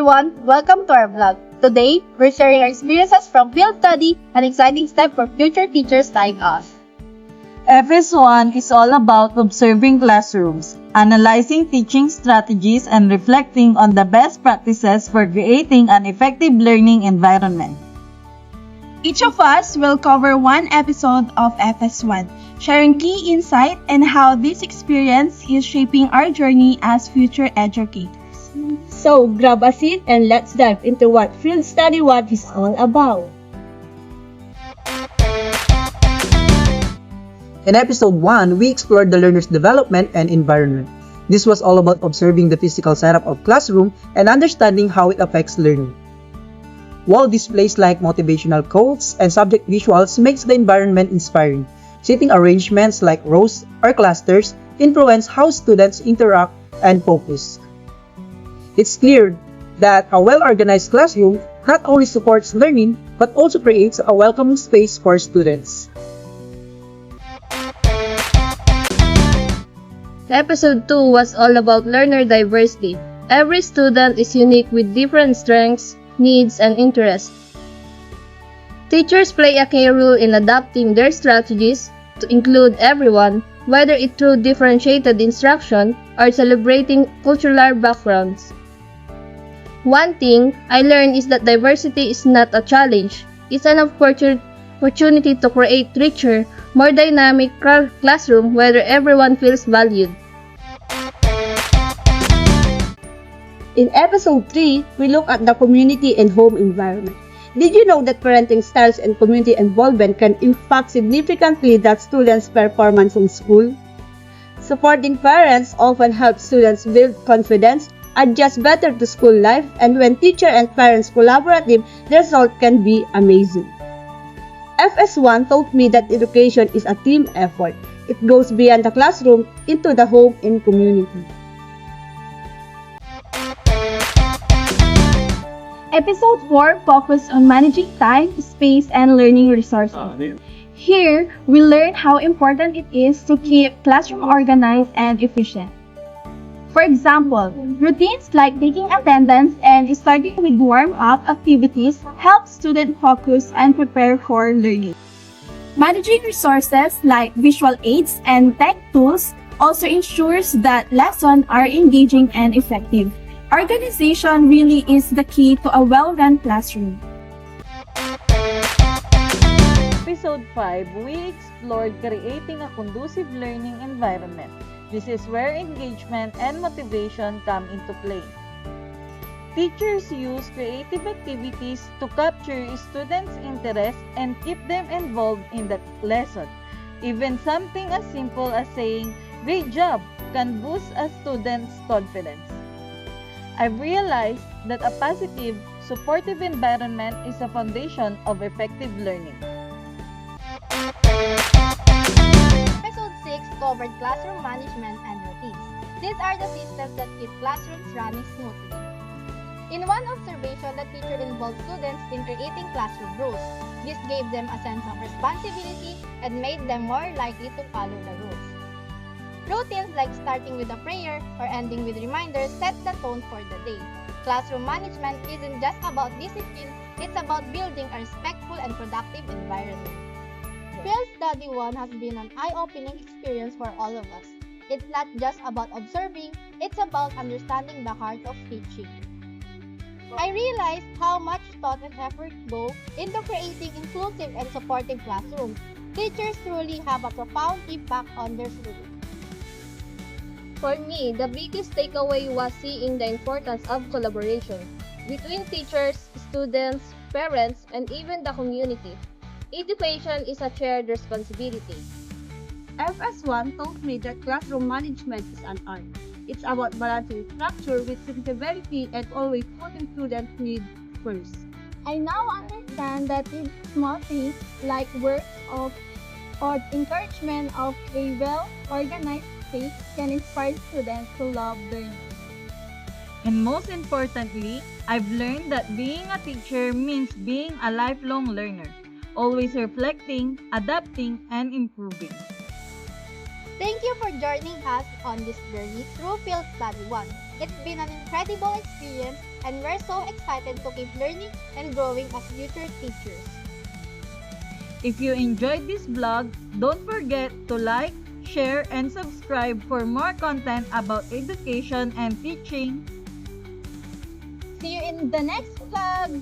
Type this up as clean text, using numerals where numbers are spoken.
everyone, welcome to our vlog. Today, we're sharing our experiences from field study, an exciting step for future teachers like us. FS1 is all about observing classrooms, analyzing teaching strategies, and reflecting on the best practices for creating an effective learning environment. Each of us will cover one episode of FS1, sharing key insight and how this experience is shaping our journey as future educators. So grab a seat and let's dive into what Field Study 1 is all about. In episode 1, we explored the learner's development and environment. This was all about observing the physical setup of classroom and understanding how it affects learning. Wall displays like motivational quotes and subject visuals makes the environment inspiring. Seating arrangements like rows or clusters influence how students interact and focus. It's clear that a well-organized classroom not only supports learning but also creates a welcoming space for students. Episode 2 was all about learner diversity. Every student is unique with different strengths, needs, and interests. Teachers play a key role in adapting their strategies to include everyone, whether it through differentiated instruction or celebrating cultural backgrounds. One thing I learned is that diversity is not a challenge. It's an opportunity to create richer, more dynamic classroom where everyone feels valued. In episode 3, we look at the community and home environment. Did you know that parenting styles and community involvement can impact significantly the students' performance in school? Supporting parents often helps students build confidence, adjust better to school life, and when teacher and parents collaborate, the result can be amazing. FS1 taught me that education is a team effort. It goes beyond the classroom into the home and community. Episode 4 focused on managing time, space, and learning resources. Here, we learn how important it is to keep classroom organized and efficient. For example, routines like taking attendance and starting with warm-up activities help students focus and prepare for learning. Managing resources like visual aids and tech tools also ensures that lessons are engaging and effective. Organization really is the key to a well-run classroom. Episode 5, we explored creating a conducive learning environment. This is where engagement and motivation come into play. Teachers use creative activities to capture students' interest and keep them involved in the lesson. Even something as simple as saying, "Great job," can boost a student's confidence. I've realized that a positive, supportive environment is a foundation of effective learning. Episode 6 covered classroom management and routines. These are the systems that keep classrooms running smoothly. In one observation, the teacher involved students in creating classroom rules. This gave them a sense of responsibility and made them more likely to follow the rules. Routines like starting with a prayer or ending with reminders set the tone for the day. Classroom management isn't just about discipline, it's about building a respectful and productive environment. Field Study 1 has been an eye-opening experience for all of us. It's not just about observing, it's about understanding the heart of teaching. I realized how much thought and effort go into creating inclusive and supportive classrooms. Teachers truly have a profound impact on their students. For me, the biggest takeaway was seeing the importance of collaboration between teachers, students, parents, and even the community. Education is a shared responsibility. FS1 taught me that classroom management is an art. It's about balancing structure with sensibility and always putting students' needs first. I now understand that these small things like words of or encouragement of a well-organized space can inspire students to love learning. And most importantly, I've learned that being a teacher means being a lifelong learner, always reflecting, adapting, and improving. Thank you for joining us on this journey through Field Study 1. It's been an incredible experience and we're so excited to keep learning and growing as future teachers. If you enjoyed this vlog, don't forget to like, share, and subscribe for more content about education and teaching. See you in the next vlog!